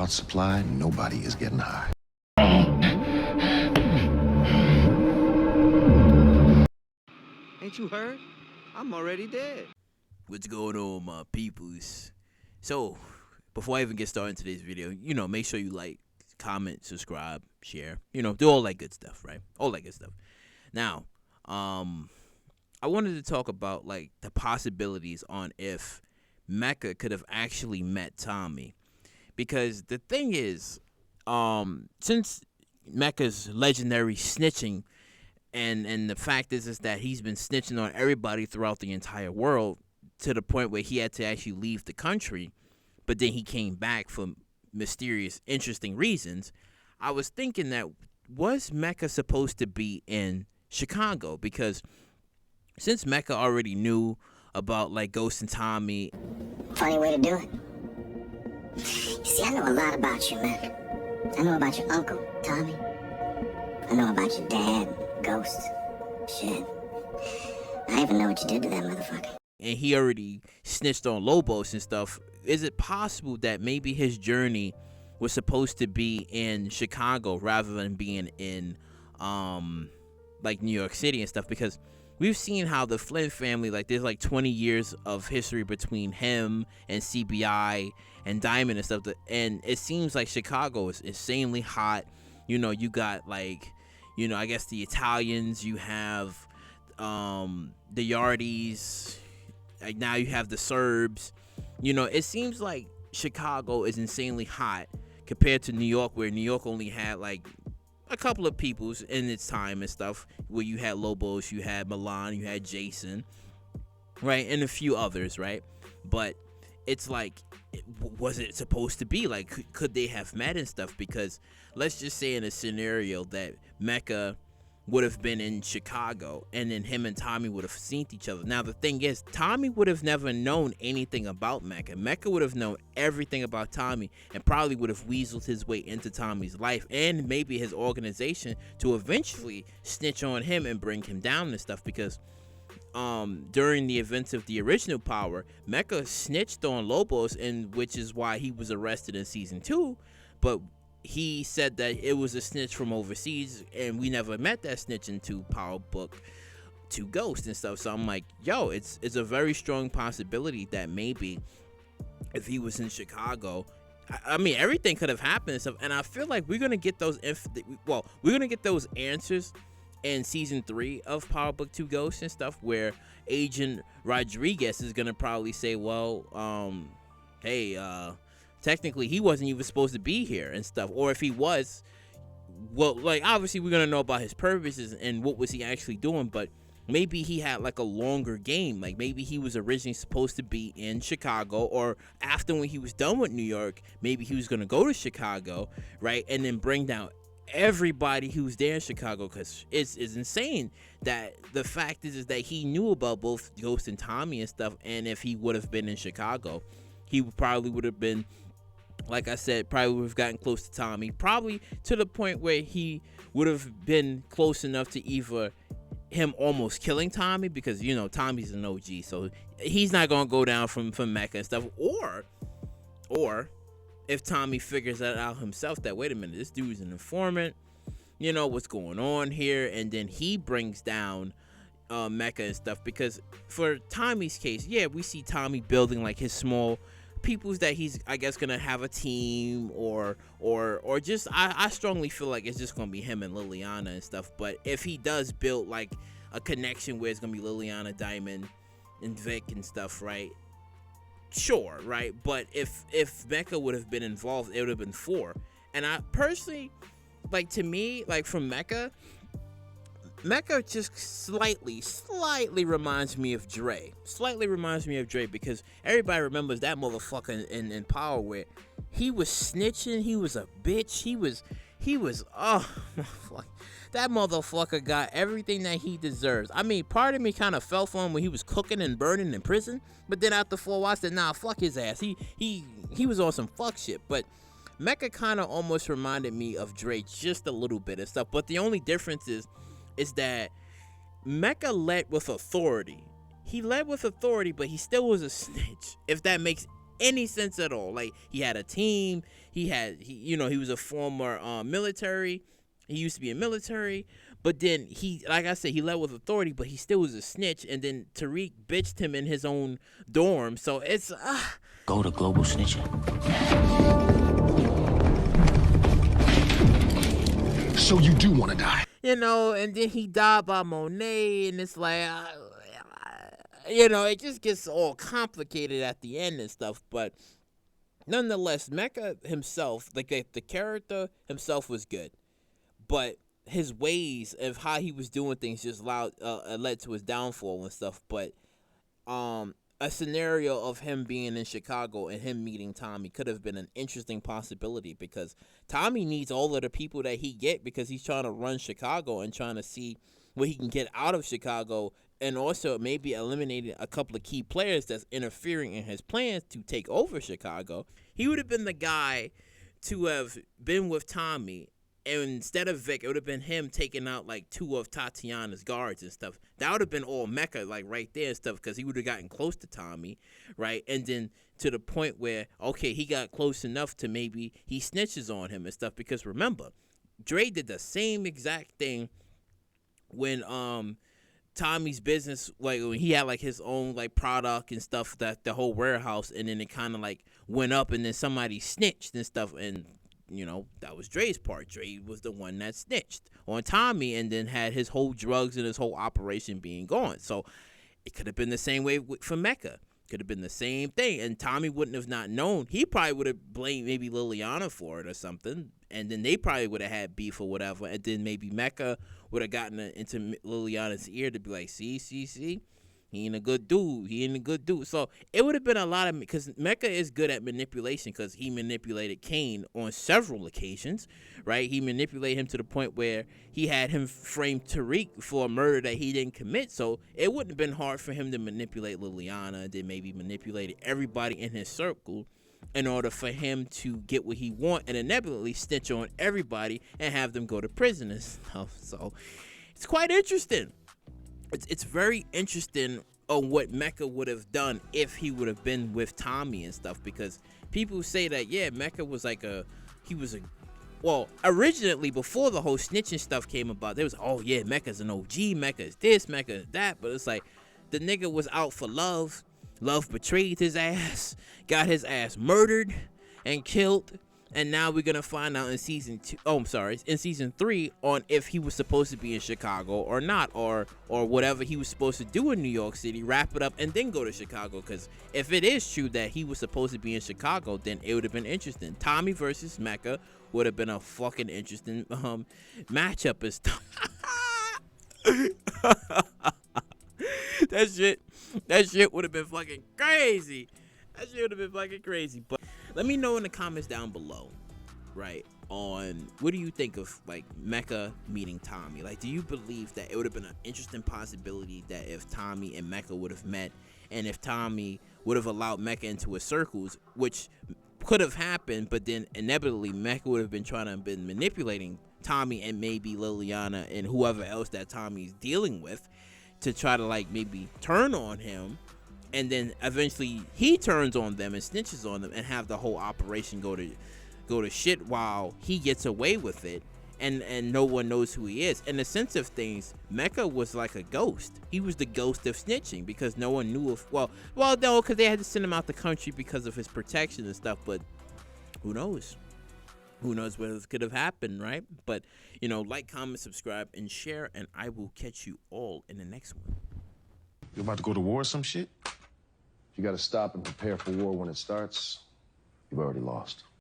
without supply, nobody is getting high. Ain't you heard? I'm already dead. What's going on, my peoples? So, before I even get started in today's video, make sure you like, comment, subscribe, share, do all that good stuff, right? All that good stuff. Now, I wanted to talk about, like, the possibilities on if Mecca could have actually met Tommy. Because the thing is, since Mecca's legendary snitching, and the fact is that he's been snitching on everybody throughout the entire world to the point where he had to actually leave the country, but then he came back for mysterious, interesting reasons. I was thinking that, was Mecca supposed to be in Chicago? Because since Mecca already knew about, like, Ghost and Tommy. Funny way to do it. You see, I know a lot about you, man. I know about your uncle, Tommy. I know about your dad, Ghost. Shit. I even know what you did to that motherfucker. And he already snitched on Lobos and stuff. Is it possible that maybe his journey was supposed to be in Chicago rather than being in, like, New York City and stuff? Because we've seen how the Flynn family, like, there's like 20 years of history between him and CBI and Diamond and stuff. And it seems like Chicago is insanely hot. You got, like, I guess the Italians, you have the Yardies, like, now you have the Serbs. It seems like Chicago is insanely hot compared to New York, where New York only had, like, a couple of peoples in its time and stuff, where you had Lobos, you had Milan, you had Jason, right, and a few others, right? But it's like, was it supposed to be like, could they have met and stuff? Because let's just say in a scenario that Mecca would have been in Chicago and then him and Tommy would have seen each other. Now the thing is, Tommy would have never known anything about Mecca. Mecca would have known everything about Tommy and probably would have weaseled his way into Tommy's life and maybe his organization to eventually snitch on him and bring him down and stuff. Because during the events of the original Power, Mecca snitched on Lobos, and which is why he was arrested in season 2. But he said that it was a snitch from overseas, and we never met that snitch into Power Book 2 Ghost and stuff. So I'm like, yo, it's a very strong possibility that maybe if he was in Chicago, I mean, everything could have happened and stuff. And I feel like we're gonna get those answers in season 3 of Power Book 2 Ghost and stuff, where Agent Rodriguez is gonna probably say, well, hey, technically he wasn't even supposed to be here and stuff. Or if he was, well, like, obviously we're gonna know about his purposes and what was he actually doing, but maybe he had, like, a longer game. Like, maybe he was originally supposed to be in Chicago, or after, when he was done with New York, maybe he was gonna go to Chicago, right, and then bring down everybody who's there in Chicago. Because it's insane that the fact is that he knew about both Ghost and Tommy and stuff. And if he would have been in Chicago, he probably would have been, like I said, probably would have gotten close to Tommy, probably to the point where he would have been close enough to either him almost killing Tommy, because Tommy's an OG, so he's not gonna go down from Mecca and stuff, or if Tommy figures that out himself, that, wait a minute, this dude's an informant, what's going on here, and then he brings down Mecca and stuff. Because for Tommy's case, yeah, we see Tommy building, like, his small peoples that he's, I guess, gonna have a team, or just, I strongly feel like it's just gonna be him and Liliana and stuff. But if he does build, like, a connection where it's gonna be Liliana, Diamond, and Vic and stuff, right? Sure, right? But if Mecca would have been involved, it would have been 4. And I personally, like, to me, like, from Mecca just slightly reminds me of Dre. Slightly reminds me of Dre, because everybody remembers that motherfucker in Power, where he was snitching, he was a bitch, he was oh, that motherfucker got everything that he deserves. I mean, part of me kind of fell for him when he was cooking and burning in prison, but then after 4 while I said, nah, fuck his ass. He was on some fuck shit. But Mecca kind of almost reminded me of Dre just a little bit and stuff. But the only difference is that Mecca led with authority. He led with authority, but he still was a snitch, if that makes any sense at all. Like, he had a team. He was a former military. He used to be in military. But then like I said, he led with authority, but he still was a snitch. And then Tariq bitched him in his own dorm. So it's Go to global snitching. So you do want to die? and then he died by Monet, and it's like, it just gets all complicated at the end and stuff. But nonetheless, Mecca himself, like the character himself, was good, but his ways of how he was doing things just led to his downfall and stuff. But a scenario of him being in Chicago and him meeting Tommy could have been an interesting possibility, because Tommy needs all of the people that he get, because he's trying to run Chicago and trying to see what he can get out of Chicago, and also maybe eliminating a couple of key players that's interfering in his plans to take over Chicago. He would have been the guy to have been with Tommy, and instead of Vic, it would have been him taking out like 2 of Tatiana's guards and stuff. That would have been all Mecca, like right there and stuff, because he would have gotten close to Tommy, right? And then to the point where, okay, he got close enough to maybe he snitches on him and stuff. Because remember, Dre did the same exact thing when Tommy's business, like when he had like his own like product and stuff, that the whole warehouse, and then it kind of like went up, and then somebody snitched and stuff, and that was Dre's part. Dre was the one that snitched on Tommy, and then had his whole drugs and his whole operation being gone. So it could have been the same way for Mecca. Could have been the same thing, and Tommy wouldn't have not known. He probably would have blamed maybe Liliana for it or something, and then they probably would have had beef or whatever, and then maybe Mecca would have gotten into Liliana's ear to be like, see, he ain't a good dude. So it would have been a lot of, because Mecca is good at manipulation, because he manipulated Kane on several occasions, right? He manipulated him to the point where he had him frame Tariq for a murder that he didn't commit. So it wouldn't have been hard for him to manipulate Liliana, then maybe manipulate everybody in his circle in order for him to get what he want, and inevitably snitch on everybody and have them go to prison and stuff. So it's quite interesting. It's very interesting on what Mecca would have done if he would have been with Tommy and stuff, because people say that, yeah, Mecca was like originally, before the whole snitching stuff came about, there was, oh yeah, Mecca's an OG, Mecca is this, Mecca is that, but it's like, the nigga was out for love betrayed his ass, got his ass murdered and killed. And now we're going to find out in season 3 on if he was supposed to be in Chicago or not, or whatever he was supposed to do in New York City, wrap it up, and then go to Chicago. Because if it is true that he was supposed to be in Chicago, then it would have been interesting. Tommy versus Mecca would have been a fucking interesting matchup and stuff. That shit would have been fucking crazy. But let me know in the comments down below, right, on what do you think of like Mecca meeting Tommy? Like, do you believe that it would have been an interesting possibility that if Tommy and Mecca would have met, and if Tommy would have allowed Mecca into his circles, which could have happened, but then inevitably Mecca would have been trying to been manipulating Tommy and maybe Liliana and whoever else that Tommy's dealing with to try to like maybe turn on him, and then eventually he turns on them and snitches on them, and have the whole operation go to shit while he gets away with it, and no one knows who he is. In the sense of things, Mecca was like a ghost. He was the ghost of snitching, because no one knew if no, because they had to send him out the country because of his protection and stuff. But who knows? Who knows what could have happened, right? But like, comment, subscribe, and share, and I will catch you all in the next one. You about to go to war or some shit? You gotta stop and prepare for war when it starts. You've already lost.